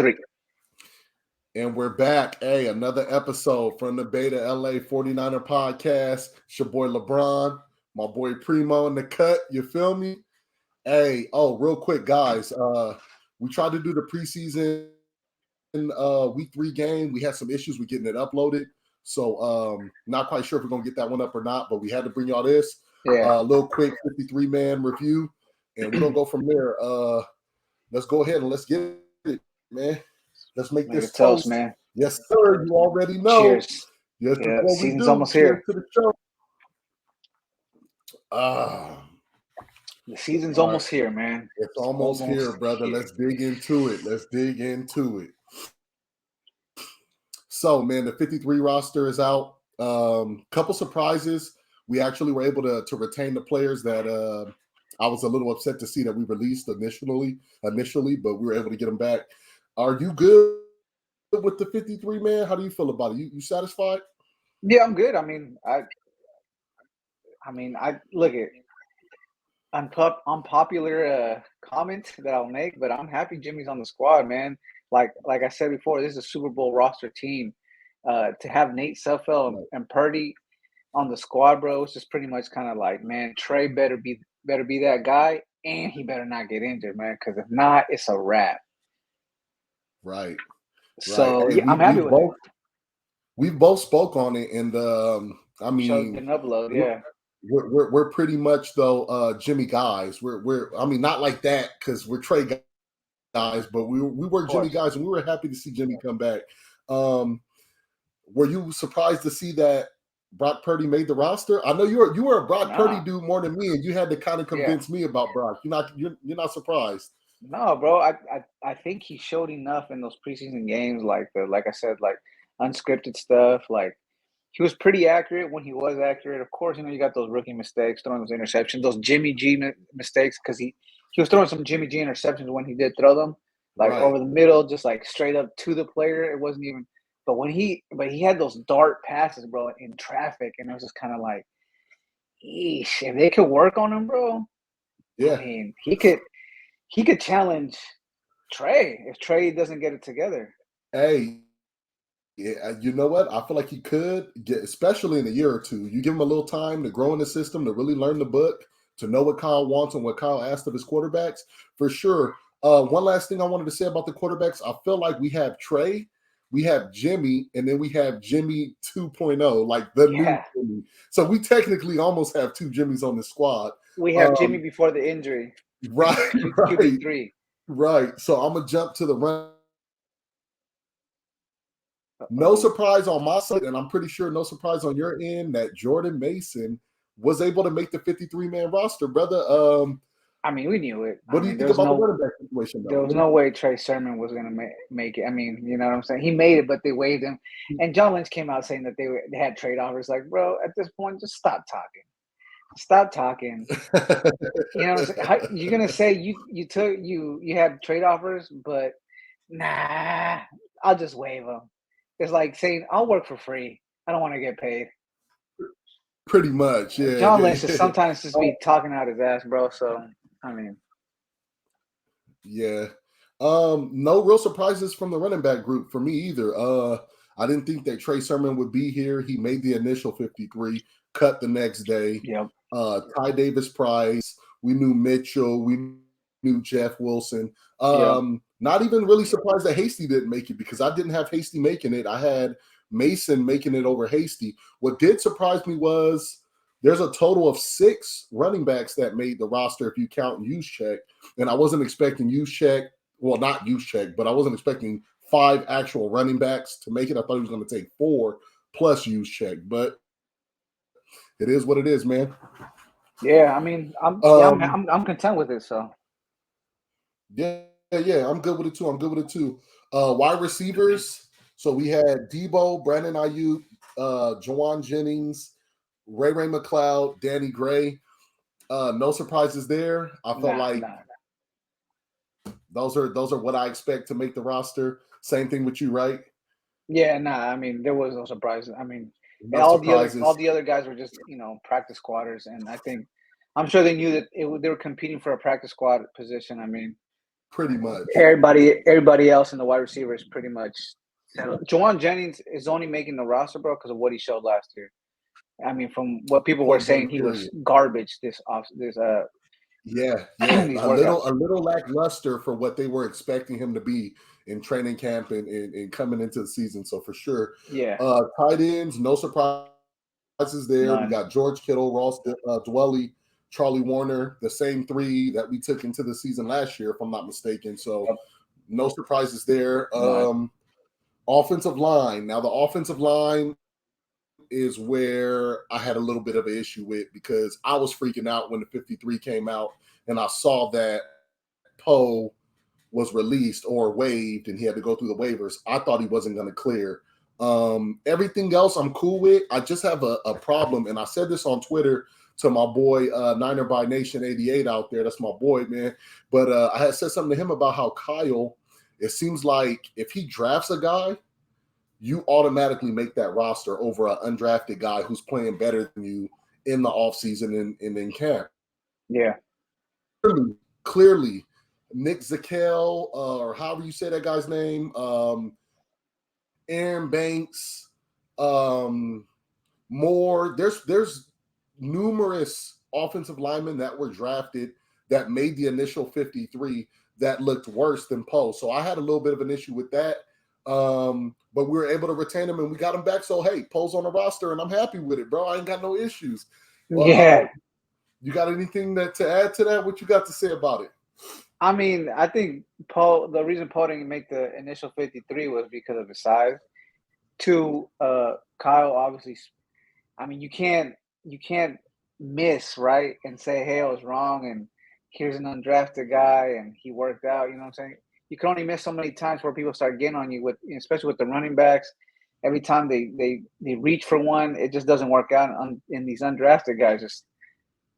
3. And we're back. Hey, another episode from the Beta LA 49er podcast. It's your boy LeBron, my boy Primo in the cut. You feel me? Hey, real quick, guys. We tried to do the preseason week 3 game. We had some issues with getting it uploaded. So not quite sure if we're gonna get that one up or not, but we had to bring y'all this. Yeah. Little quick 53-man review, and we're gonna go from there. Let's go ahead and let's get it, man. Let's make this toast, man. Yes, sir. You already know. Cheers. Yes, Yeah, what we season's do. almost Cheers here. to the show. The season's almost here, man. It's almost here, brother. here. Let's dig into it. So, man, the 53 roster is out. Couple surprises. We actually were able to retain the players that I was a little upset to see that we released initially, but we were able to get them back. Are you good with the 53, man? How do you feel about it? You satisfied? Yeah, I'm good. I mean, I look at unpopular comment that I'll make, but I'm happy Jimmy's on the squad, man. Like I said before, this is a Super Bowl roster team. To have Nate Sudfeld and Purdy on the squad, bro, it's just pretty much kind of like, man, Trey better be that guy, and he better not get injured, man, because if not, it's a wrap. Right. So hey, I'm happy with it. We both spoke on it, and I mean, an upload, yeah. We're pretty much though Jimmy guys. We're I mean, not like that because we're Trey guys, but we were Jimmy guys, and we were happy to see Jimmy come back. Were you surprised to see that Brock Purdy made the roster? I know you were a Brock Purdy dude more than me, and you had to kind of convince me about Brock. You're not surprised. No, bro. I think he showed enough in those preseason games, like I said, like unscripted stuff. Like he was pretty accurate when he was accurate. Of course, you got those rookie mistakes, throwing those interceptions, those Jimmy G mistakes, because he was throwing some Jimmy G interceptions when he did throw them, like over the middle, just like straight up to the player. It wasn't even. But he had those dart passes, bro, in traffic, and it was just kind of like, eesh, if they could work on him, bro. Yeah, I mean, he could challenge Trey if Trey doesn't get it together. Hey, yeah, you know what? I feel like he could get, especially in a year or two. You give him a little time to grow in the system, to really learn the book, to know what Kyle wants and what Kyle asked of his quarterbacks. For sure. One last thing I wanted to say about the quarterbacks. I feel like we have Trey, we have Jimmy, and then we have Jimmy 2.0, like the new Jimmy. So we technically almost have 2 Jimmys on the squad. We have Jimmy before the injury. Right. QB3. Right. So I'm going to jump to the run. No surprise on my side, and I'm pretty sure no surprise on your end that Jordan Mason was able to make the 53-man roster, brother. I mean, we knew it. What do you think about the running back situation, though? There was no way Trey Sermon was going to make it. I mean, you know what I'm saying? He made it, but they waived him. And John Lynch came out saying that they had trade offers. Like, bro, at this point, just stop talking. Stop talking. You know what I'm saying? You're going to say you had trade offers, but nah, I'll just waive them. It's like saying, I'll work for free. I don't want to get paid. Pretty much, yeah. John Lynch is sometimes just be talking out his ass, bro. So, I mean. Yeah. No real surprises from the running back group for me either. I didn't think that Trey Sermon would be here. He made the initial 53, cut the next day. Yep. Ty Davis-Price. We knew Mitchell. We knew Jeff Wilson. Not even really surprised that Hasty didn't make it because I didn't have Hasty making it. I had Mason making it over Hasty. What did surprise me was there's a total of 6 running backs that made the roster if you count Juszczyk. And I wasn't expecting Juszczyk. Well, not Juszczyk, but I wasn't expecting 5 actual running backs to make it. I thought he was going to take 4 plus Juszczyk. But it is what it is, man. Yeah, I mean, I'm content with it. So. Yeah, I'm good with it too. Wide receivers. So we had Debo, Brandon Ayuk, Jawan Jennings, Ray McLeod, Danny Gray. No surprises there. I felt those are what I expect to make the roster. Same thing with you, right? Yeah, I mean, there was no surprises. I mean, all the other guys were just practice squatters, and I'm sure they knew that they were competing for a practice squad position. I mean, pretty much. Everybody else in the wide receiver is pretty much settled. Juwan Jennings is only making the roster, bro, because of what he showed last year. I mean, from what people were saying, he was garbage this Yeah, these a workouts. little lackluster for what they were expecting him to be in training camp and coming into the season. So for sure, Yeah. Tight ends, no surprises there. None. We got George Kittle, Ross Dwelly, Charlie Warner, the same three that we took into the season last year, if I'm not mistaken. So no surprises there. Offensive line. Now the offensive line is where I had a little bit of an issue with, because I was freaking out when the 53 came out and I saw that Poe was released or waived and he had to go through the waivers. I thought he wasn't going to clear. Everything else I'm cool with. I just have a problem, and I said this on Twitter to my boy Niner by Nation 88 out there. That's my boy, man. But I had said something to him about how Kyle, it seems like if he drafts a guy, you automatically make that roster over an undrafted guy who's playing better than you in the offseason and in camp. Yeah. Clearly, Nick Zakelj, or however you say that guy's name, Aaron Banks, Moore. There's numerous offensive linemen that were drafted that made the initial 53 that looked worse than Poe. So I had a little bit of an issue with that. But we were able to retain him and we got him back. So hey, Poe's on the roster and I'm happy with it, bro. I ain't got no issues. Well, yeah. You got anything to add to that? What you got to say about it? I mean, I think the reason Poe didn't make the initial 53 was because of his size. Two, Kyle, obviously, I mean, you can't miss, right? And say, hey, I was wrong, and here's an undrafted guy, and he worked out, you know what I'm saying? You can only miss so many times where people start getting on you, especially with the running backs. Every time they reach for one, it just doesn't work out. And these undrafted guys just,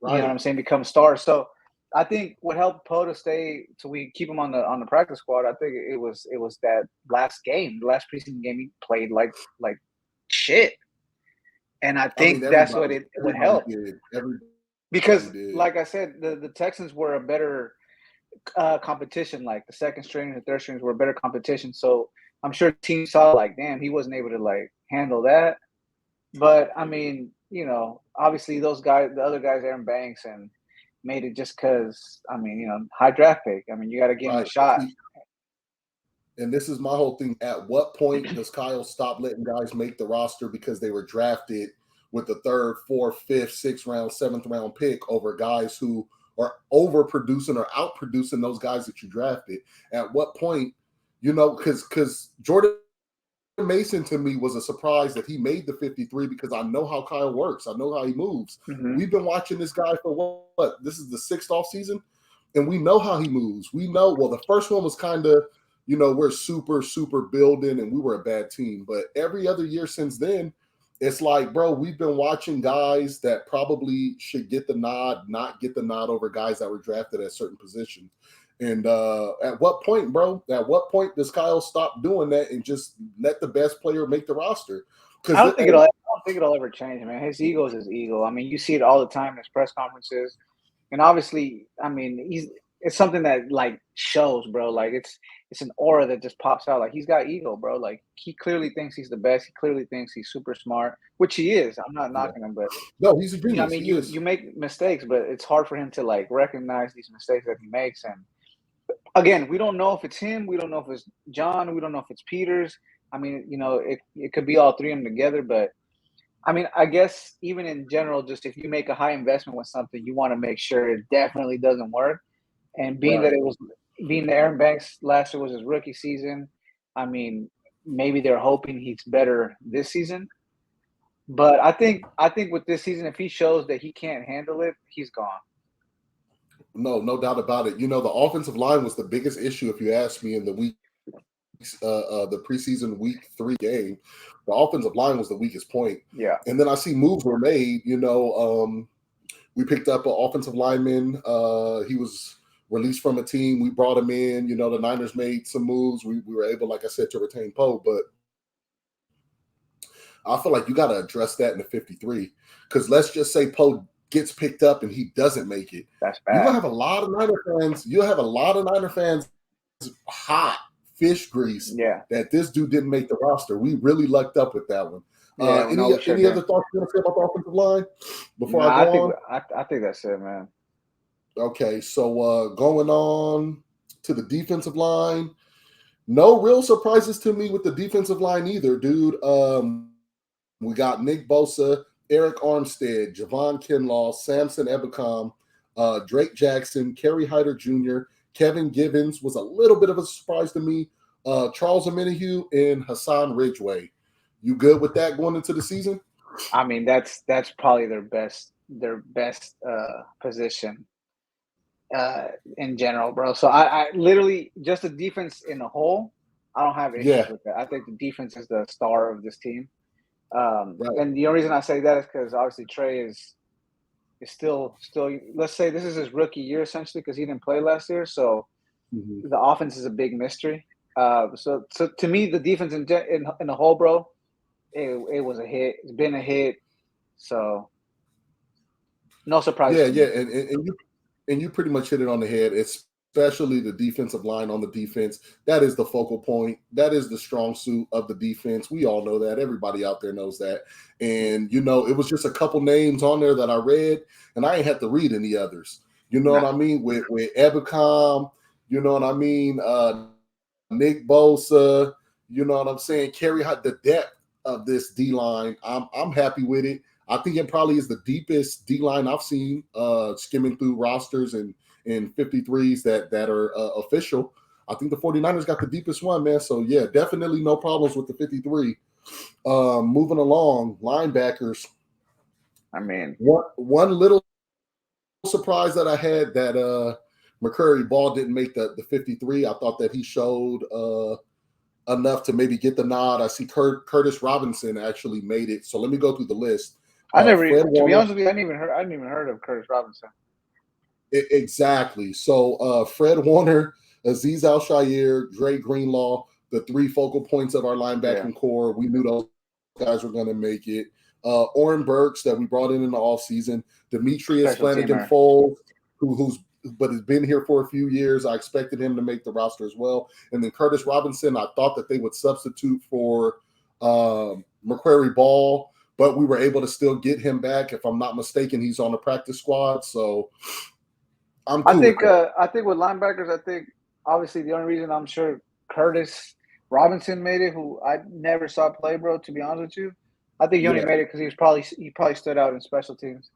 right. You know what I'm saying, become stars. So I think what helped Poe to stay, so we keep him on the practice squad, I think it was that last preseason game, he played like shit. And I think that's what helped. Because, like I said, the Texans were a better competition. Like the second string and the third strings were a better competition. So I'm sure the team saw like, damn, he wasn't able to like handle that. But I mean, you know, obviously those guys, the other guys, Aaron Banks, and made it just because, I mean, you know, high draft pick. I mean, you got to give him a shot. And this is my whole thing. At what point does Kyle stop letting guys make the roster because they were drafted with the 3rd, 4th, 5th, 6th round, 7th round pick over guys who are overproducing or outproducing those guys that you drafted? At what point, you know, because Jordan Mason to me was a surprise that he made the 53 because I know how Kyle works. I know how he moves. Mm-hmm. We've been watching this guy for what? This is the 6th off season, and we know how he moves. We know, well, the first one was kind of, you know, we're super building and we were a bad team. But every other year since then, it's like, bro, we've been watching guys that probably should get the nod, not get the nod over guys that were drafted at certain positions. And at what point, bro? At what point does Kyle stop doing that and just let the best player make the roster? I don't think it'll ever change, man. His ego is his ego. I mean, you see it all the time in his press conferences, and obviously, I mean, it's something that like shows, bro. Like it's an aura that just pops out. Like he's got ego, bro. Like he clearly thinks he's the best. He clearly thinks he's super smart, which he is. I'm not knocking him, but no, he's a genius. You know, I mean, you make mistakes, but it's hard for him to like recognize these mistakes that he makes. And again, we don't know if it's him. We don't know if it's John. We don't know if it's Peters. I mean, you know, it could be all three of them together. But I mean, I guess even in general, just if you make a high investment with something, you want to make sure it definitely doesn't work. And being that Aaron Banks last year was his rookie season, I mean, maybe they're hoping he's better this season. But I think with this season, if he shows that he can't handle it, he's gone. No doubt about it. You know, the offensive line was the biggest issue, if you ask me, in the the preseason week 3 game. The offensive line was the weakest point. Yeah. And then I see moves were made. You know, we picked up an offensive lineman. He was released from a team. We brought him in. You know, the Niners made some moves. We were able, like I said, to retain Poe. But I feel like you got to address that in the 53. Because let's just say Poe gets picked up and he doesn't make it. That's bad. You'll have a lot of Niner fans. You'll have a lot of Niner fans hot fish grease Yeah. that this dude didn't make the roster. We really lucked up with that one. Yeah, no, we sure Any did. other thoughts you want to say about the offensive line before No, I I go think on? I think that's it, man. Okay, so going on to the defensive line. No real surprises to me with the defensive line either, dude. We got Nick Bosa, Eric Armstead, Javon Kinlaw, Samson Ebicom, Drake Jackson, Kerry Hyder Jr., Kevin Givens was a little bit of a surprise to me. Charles Omenihu and Hassan Ridgeway. You good with that going into the season? I mean, that's probably their best position in general, bro. So I literally just the defense in the whole, I don't have issues Yeah, with that. I think the defense is the star of this team. right. And the only reason I say that is because obviously Trey is still. Let's say this is his rookie year essentially because he didn't play last year. So Mhm. the offense is a big mystery. So to me, the defense in the whole, bro, it was a hit. It's been a hit. So no surprise Yeah, to yeah, me. and you pretty much hit it on the head. Especially the defensive line on the defense. That is the focal point. That is the strong suit of the defense. We all know that. Everybody out there knows that. And it was just a couple names on there that I read, and I ain't had to read any others. You know No. what I mean? With Ebicom, you know what I mean? Nick Bosa, you know what I'm saying? Carry out the depth of this D line. I'm happy with it. I think it probably is the deepest D line I've seen skimming through rosters and 53s that are official. I think the 49ers got the deepest one, man. So, yeah, definitely no problems with the 53. Moving along, linebackers. I mean, One little surprise that I had that McCurry Ball didn't make the 53. I thought that he showed enough to maybe get the nod. I see Curtis Robinson actually made it. So let me go through the list. I never, Fred to be Warner. honest with you, I didn't even heard of Curtis Robinson. Exactly. So Fred Warner, Aziz Al-Shaair, Dre Greenlaw, the three focal points of our linebacking core. We knew those guys were going to make it. Oren Burks that we brought in the offseason. Demetrius Special Flanagan teamer. Foles, who's but has been here for a few years. I expected him to make the roster as well. And then Curtis Robinson, I thought that they would substitute for McCrary Ball, but we were able to still get him back. If I'm not mistaken, he's on the practice squad. So I'm cool with that. I think with linebackers, I think obviously the only reason I'm sure Curtis Robinson made it, who I never saw play, bro. To be honest with you, I think he only Yeah. made it because he probably stood out in special teams.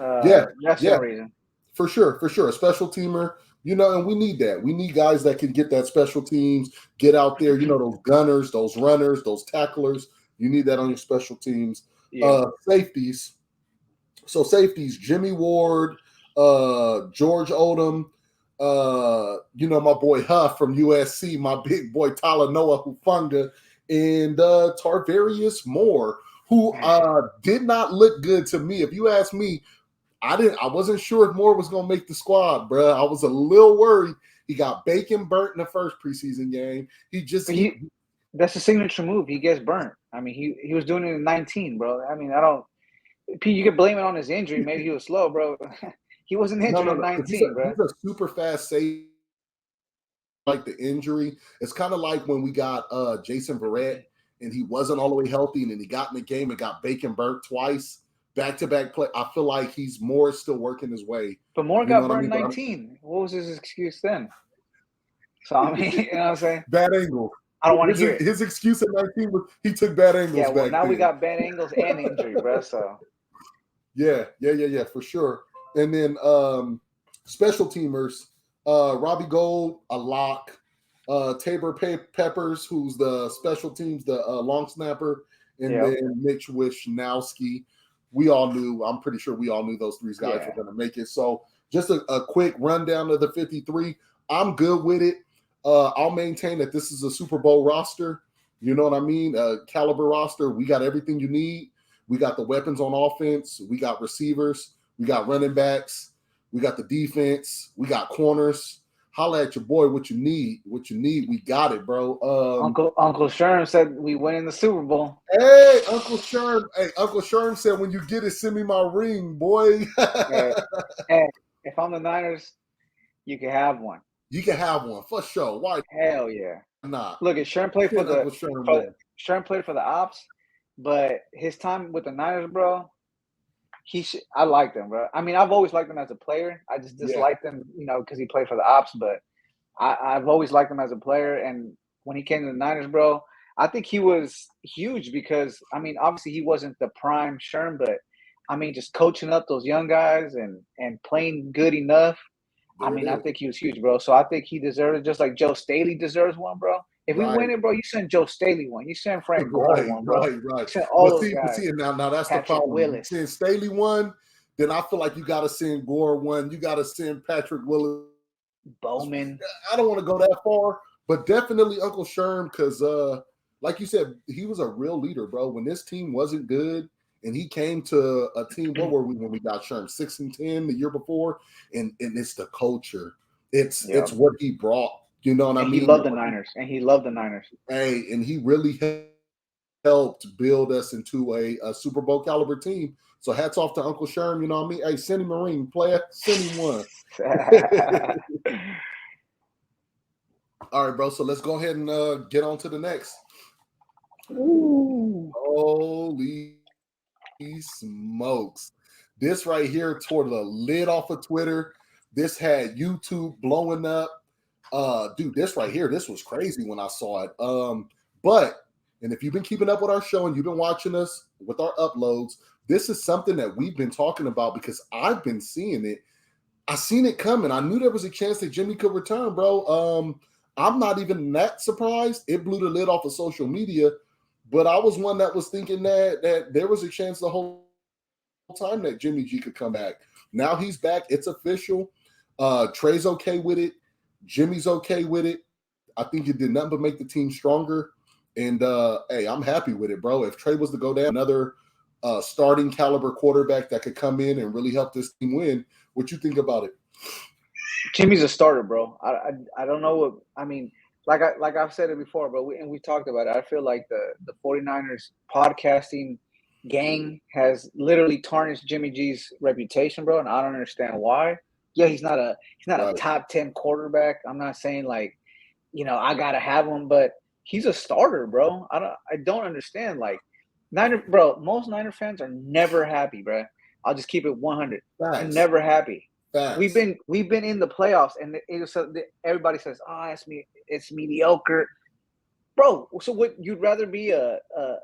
Yeah, That's the only reason. for sure. A special teamer, and we need that. We need guys that can get that special teams, get out there, those gunners, those runners, those tacklers. You need that on your special teams. Yeah. Safeties. So safeties, Jimmy Ward, George Odom, my boy Huff from USC, my big boy Talanoa Hufanga, and Tarvarius Moore, who did not look good to me. If you ask me, I wasn't sure if Moore was going to make the squad, bro. I was a little worried. He got bacon burnt in the first preseason game. That's a signature move. He gets burnt. I mean, he was doing it in 19, bro. I mean, you could blame it on his injury. Maybe he was slow, bro. He wasn't injured in 19, bro. He's a super fast safety. Like the injury, it's kind of like when we got Jason Verrett and he wasn't all the way healthy, and then he got in the game and got bacon burnt twice, back-to-back play. I feel like he's still working his way. But Moore got burned 19. What was his excuse then? So I mean, you know what I'm saying? Bad angle. I don't want to hear it. His excuse at 19 was he took bad angles. Yeah, well, back now then. we got bad angles and injury, bro. So yeah, for sure. And then special teamers, Robbie Gold, a lock. Tabor Peppers, who's the special teams, the long snapper, and then Mitch Wishnowski. I'm pretty sure we all knew those three guys were going to make it. So just a quick rundown of the 53. I'm good with it. I'll maintain that this is a Super Bowl roster. You know what I mean? Caliber roster. We got everything you need. We got the weapons on offense. We got receivers. We got running backs. We got the defense. We got corners. Holla at your boy. What you need. We got it, bro. Uncle Sherm said we win in the Super Bowl. Hey, Uncle Sherm said when you get it, send me my ring, boy. Hey, if I'm the Niners, you can have one. You can have one for sure. Why Hell yeah. not? Look, at Sherm played for Send the Uncle Sherm for one. Sherm played for the Ops, but his time with the Niners, bro, I liked him, bro. I mean, I've always liked him as a player. I just Yeah, disliked him, because he played for the Ops. But I've always liked him as a player. And when he came to the Niners, bro, I think he was huge because I mean, obviously he wasn't the prime Sherm, but I mean, just coaching up those young guys and playing good enough. I there it mean, I is. think he was huge, bro. So I think he deserved it, just like Joe Staley deserves one, bro. If we Right. win it, bro, you send Joe Staley one. You send Frank Gore Right, one, bro. You right. send all those But guys. see, now that's the Patrick problem. You Willis. send Staley one, then I feel like you got to send Gore one. You got to send Patrick Willis. Bowman. I don't want to go that far, but definitely Uncle Sherm because, like you said, he was a real leader, bro. When this team wasn't good, and he came to a team. What were we when we got Sherm? 6-10 the year before, and it's the culture. It's what he brought. You know what I And he mean? loved the Niners. And he loved the Niners. Hey, and he really helped build us into a Super Bowl caliber team. So hats off to Uncle Sherm. You know what I mean? Hey, send him a ring, player. Send him one. All right, bro. So let's go ahead and get on to the next. Ooh. Holy smokes. This right here tore the lid off of Twitter. This had YouTube blowing up. Dude, this right here, this was crazy when I saw it. And if you've been keeping up with our show and you've been watching us with our uploads, this is something that we've been talking about because I've been seeing it. I seen it coming. I knew there was a chance that Jimmy could return, bro. I'm not even that surprised. It blew the lid off of social media, but I was one that was thinking that there was a chance the whole time that Jimmy G could come back. Now he's back. It's official. Trey's okay with it. Jimmy's okay with it. I think it did nothing but make the team stronger. And hey, I'm happy with it, bro. If Trey was to go down, another starting caliber quarterback that could come in and really help this team win, what you think about it? Jimmy's a starter, bro. I don't know what I mean. Like I've said it before, but we talked about it. I feel like the 49ers podcasting gang has literally tarnished Jimmy G's reputation, bro, and I don't understand why. Yeah, he's not a Right. top 10 quarterback. I'm not saying like, I gotta have him, but he's a starter, bro. I don't understand. Like most Niner fans are never happy, bro. I'll just keep it 100. They're Facts. never happy. We've Facts. been in the playoffs, and everybody says, "Oh, it's mediocre." Bro, so what? You'd rather be a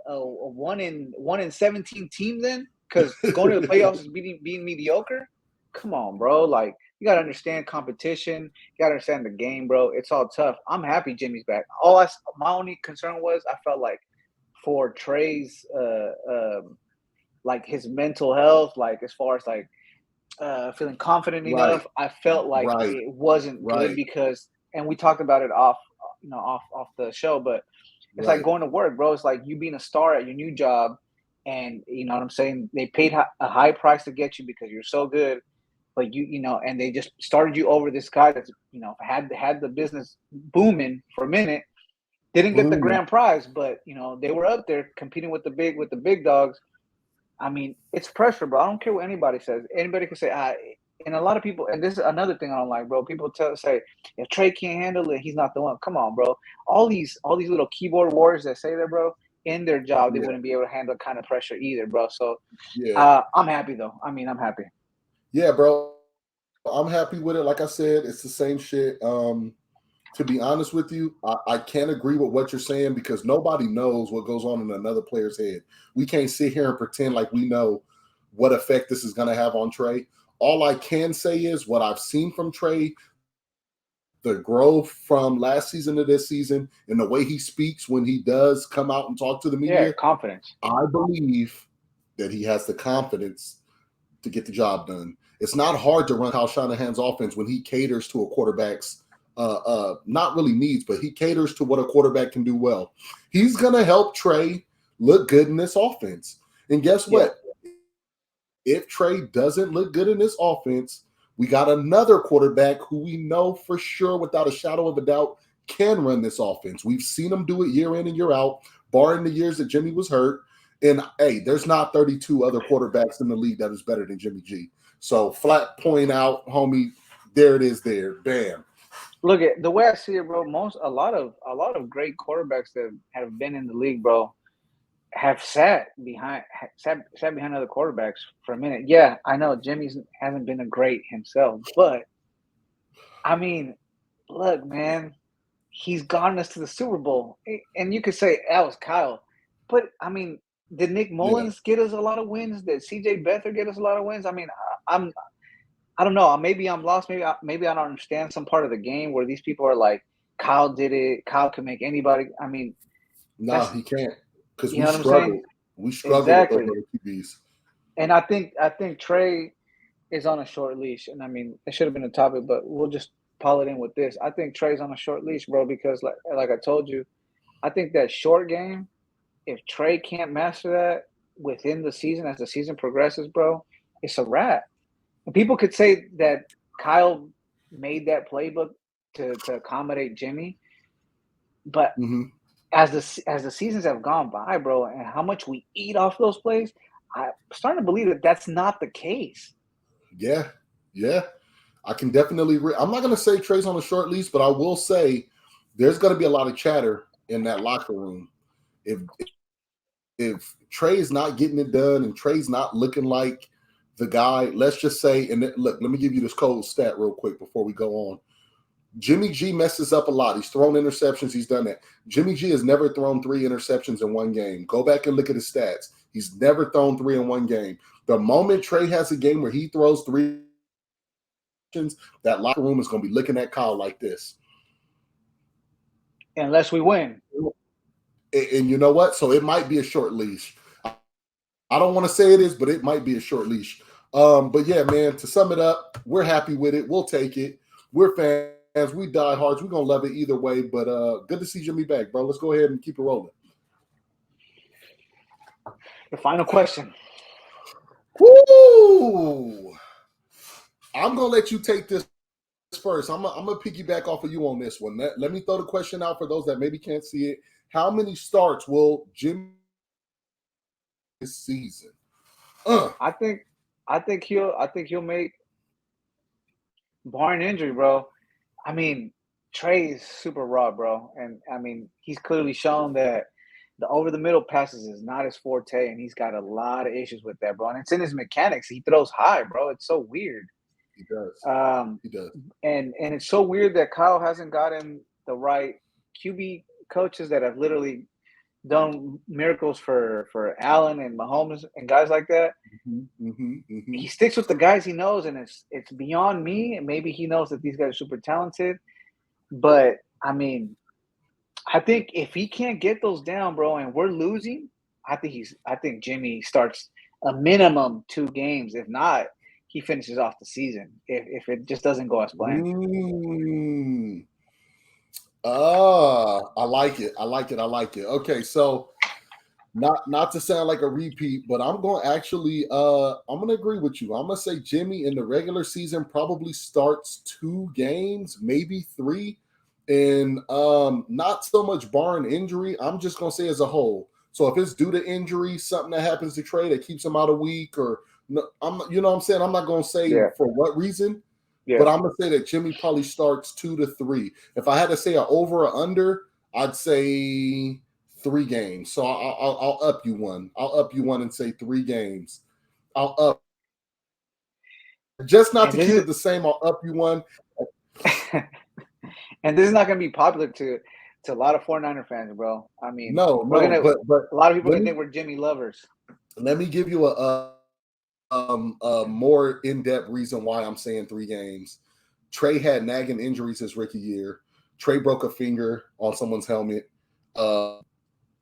1-17 team then? Because going to the playoffs is being mediocre. Come on, bro. Like you gotta understand competition. You gotta understand the game, bro. It's all tough. I'm happy Jimmy's back. My only concern was I felt like for Trey's like his mental health, like as far as like feeling confident Right. enough, I felt like Right. it wasn't good Right. because, and we talked about it off the show, but it's like Right. going to work, bro. It's like you being a star at your new job, and you know what I'm saying. They paid a high price to get you because you're so good, but and they just started you over this guy that's had the business booming for a minute. Didn't get the Boom. grand prize, but they were up there competing with the big dogs. I mean, it's pressure, bro. I don't care what anybody says. Anybody can say, and a lot of people, and this is another thing I don't like, bro. People say, if Trey can't handle it, he's not the one. Come on, bro. All these little keyboard warriors that say that, bro, in their job, they Yeah. wouldn't be able to handle kind of pressure either, bro. So, Yeah. I'm happy though. I mean, I'm happy. Yeah, bro. I'm happy with it. Like I said, it's the same shit. To be honest with you, I can't agree with what you're saying because nobody knows what goes on in another player's head. We can't sit here and pretend like we know what effect this is going to have on Trey. All I can say is what I've seen from Trey, the growth from last season to this season, and the way he speaks when he does come out and talk to the Yeah, media. confidence. I believe that he has the confidence to get the job done. It's not hard to run Kyle Shanahan's offense when he caters to a quarterback's not really needs, but he caters to what a quarterback can do well. He's going to help Trey look good in this offense. And guess what? If Trey doesn't look good in this offense, we got another quarterback who we know for sure, without a shadow of a doubt, can run this offense. We've seen him do it year in and year out, barring the years that Jimmy was hurt. And hey, there's not 32 other quarterbacks in the league that is better than Jimmy G. So flat point out, homie, there it is there. Bam. Look at the way I see it, bro. A lot of great quarterbacks that have been in the league, bro, have sat behind other quarterbacks for a minute. Yeah, I know Jimmy's hasn't been a great himself, but I mean, look, man, he's gotten us to the Super Bowl, and you could say that was Kyle, but I mean, did Nick Yeah. Mullins get us a lot of wins? Did C.J. Beathard get us a lot of wins? I mean, I don't know. Maybe I'm lost. Maybe I don't understand some part of the game where these people are like, Kyle did it. Kyle can make anybody. I mean, No, that's he can't because you know what I'm saying. We struggle with those Exactly. other QBs. And I think Trey is on a short leash. And I mean, it should have been a topic, but we'll just pile it in with this. I think Trey's on a short leash, bro, because like I told you, I think that short game, if Trey can't master that within the season as the season progresses, bro, it's a wrap. And people could say that Kyle made that playbook to accommodate Jimmy, but Hmm. as the seasons have gone by, bro, and how much we eat off those plays, I'm starting to believe that that's not the case. Yeah, yeah. I can definitely. I'm not going to say Trey's on a short leash, but I will say there's going to be a lot of chatter in that locker room. If if Trey is not getting it done and Trey's not looking like the guy, let's just say, and look, let me give you this cold stat real quick before we go on. Jimmy G messes up a lot. He's thrown interceptions. He's done that. Jimmy G has never thrown 3 interceptions in one game. Go back and look at his stats. He's never thrown 3 in one game. The moment Trey has a game where he throws 3, that locker room is going to be looking at Kyle like this. Unless we win. And you know what? So it might be a short leash. I don't want to say it is, but it might be a short leash. But yeah, man, to sum it up, we're happy with it. We'll take it. We're fans. We die hards. We're going to love it either way. But good to see Jimmy back, bro. Let's go ahead and keep it rolling. The final question. Woo! I'm going to let you take this first. I'm going to piggyback off of you on this one. Let me throw the question out for those that maybe can't see it. How many starts will Jimmy this season? I think he'll make, barring injury, bro. I mean, Trey's super raw, bro, and I mean he's clearly shown that the over the middle passes is not his forte, and he's got a lot of issues with that, bro. And it's in his mechanics. He throws high, bro. It's so weird. He does. He does. And it's so weird that Kyle hasn't gotten the right QB coaches that have literally done miracles for Allen and Mahomes and guys like that. He sticks with the guys he knows, and it's beyond me. And maybe he knows that these guys are super talented, but I mean, I think if he can't get those down, bro, and we're losing, I think Jimmy starts a minimum 2 games. If not, he finishes off the season if it just doesn't go as planned. I like it. I like it. Okay, so not to sound like a repeat, but I'm going to actually I'm going to agree with you. I'm going to say Jimmy in the regular season probably starts 2 games, maybe 3, and not so much barring injury. I'm just going to say as a whole. So if it's due to injury, something that happens to Trey that keeps him out a week, or you know what I'm saying? I'm not going to say for what reason. Yeah. But I'm going to say that Jimmy probably starts 2 to 3. If I had to say an over or under, I'd say 3 games. So I'll up you one. I'll up you one and say 3 games. I'll up. Just not to keep it the same, I'll up you one. And this is not going to be popular to a lot of 49er fans, bro. I mean, but a lot of people think we're Jimmy lovers. Let me give you a more in-depth reason why I'm saying 3 games. Trey had nagging injuries his rookie year. Trey broke a finger on someone's helmet.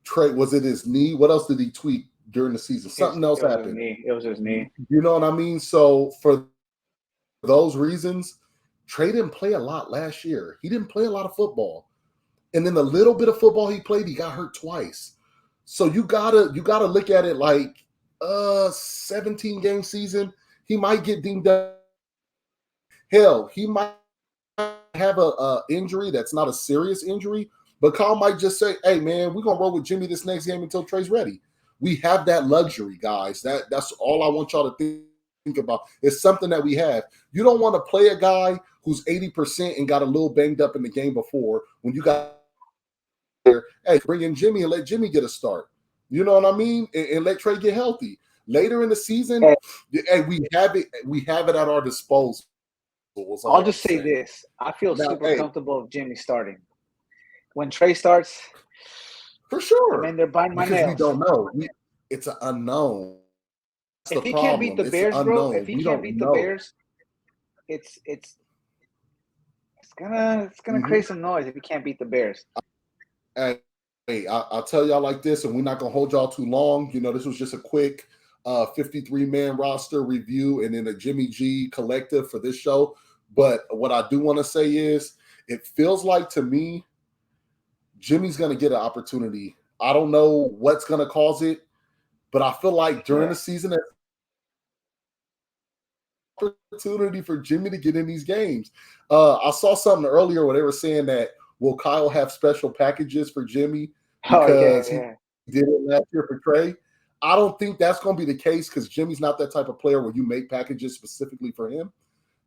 Trey, was it his knee? What else did he tweak during the season? Something else happened. It was his knee. You know what I mean? So for those reasons, Trey didn't play a lot last year. He didn't play a lot of football. And then the little bit of football he played, he got hurt twice. So you gotta look at it like 17-game season, he might get deemed up. Hell, he might have a injury that's not a serious injury, but Kyle might just say, hey, man, we're going to roll with Jimmy this next game until Trey's ready. We have that luxury, guys. That's all I want y'all to think about. It's something that we have. You don't want to play a guy who's 80% and got a little banged up in the game before, when you got there, hey, bring in Jimmy and let Jimmy get a start. You know what I mean? And let Trey get healthy. Later in the season, hey, we have it at our disposal. I'll just say this. I feel super comfortable with Jimmy starting. When Trey starts, for sure. I mean, they're biting my nails. We don't know. It's an unknown. That's if he can't beat the Bears, bro, if he can't beat the Bears, it's gonna create some noise if he can't beat the Bears. Hey, I'll tell y'all like this, and we're not gonna hold y'all too long. You know, this was just a quick 53-man roster review and then a Jimmy G collective for this show. But what I do want to say is, it feels like to me, Jimmy's gonna get an opportunity. I don't know what's gonna cause it, but I feel like during the season, opportunity for Jimmy to get in these games. I saw something earlier where they were saying that will Kyle have special packages for Jimmy because he did it last year for Trey. I don't think that's going to be the case because Jimmy's not that type of player where you make packages specifically for him.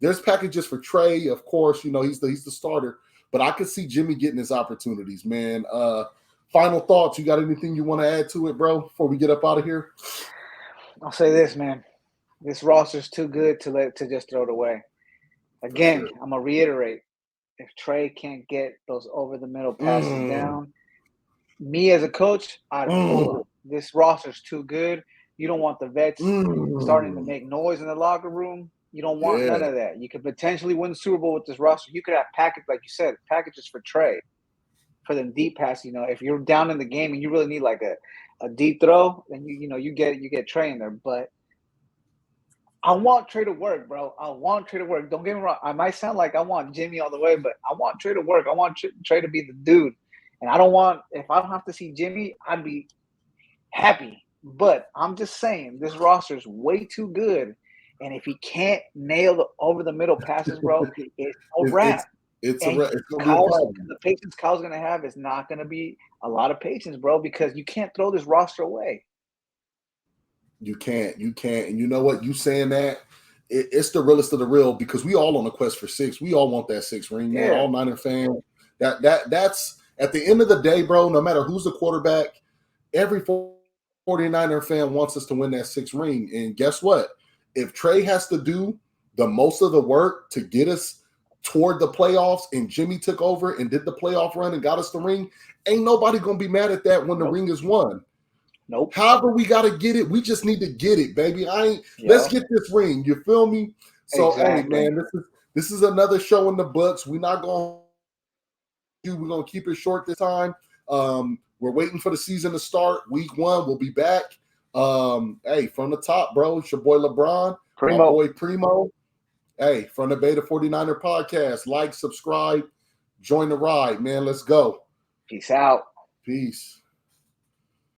There's packages for Trey, of course. You know, he's the starter, but I could see Jimmy getting his opportunities, man. Final thoughts. You got anything you want to add to it, bro, before we get up out of here? I'll say this, man. This roster's too good to just throw it away. Again, I'm gonna reiterate: if Trey can't get those over the middle passes down, me as a coach, I'd pull him. This roster's too good. You don't want the vets starting to make noise in the locker room. You don't want none of that. You could potentially win the Super Bowl with this roster. You could have like you said, packages for Trey, for them deep passes. You know, if you're down in the game and you really need like a deep throw, then you get Trey in there. But I want Trey to work, bro. I want Trey to work. Don't get me wrong. I might sound like I want Jimmy all the way, but I want Trey to work. I want Trey to be the dude. And if I don't have to see Jimmy, I'd be happy. But I'm just saying, this roster is way too good. And if he can't nail the over the middle passes, bro, it's a wrap. It's the patience Kyle's going to have is not going to be a lot of patience, bro, because you can't throw this roster away. You can't. And you know what? You saying that, it's the realest of the real because we all on a quest for 6. We all want that 6 ring, man. All Niner fans. That's at the end of the day, bro, no matter who's the quarterback, every 49er fan wants us to win that 6 ring. And guess what? If Trey has to do the most of the work to get us toward the playoffs and Jimmy took over and did the playoff run and got us the ring, ain't nobody going to be mad at that when the ring is won. Nope. However, we got to get it. We just need to get it, baby. Let's get this ring. You feel me? So, hey, man, this is another show in the books. We're not going to we're going to keep it short this time. We're waiting for the season to start. Week 1, we'll be back. Hey, from the top, bro, it's your boy LeBron, my boy Primo. Hey, from the Beta 49er podcast. Like, subscribe, join the ride, man. Let's go. Peace out. Peace.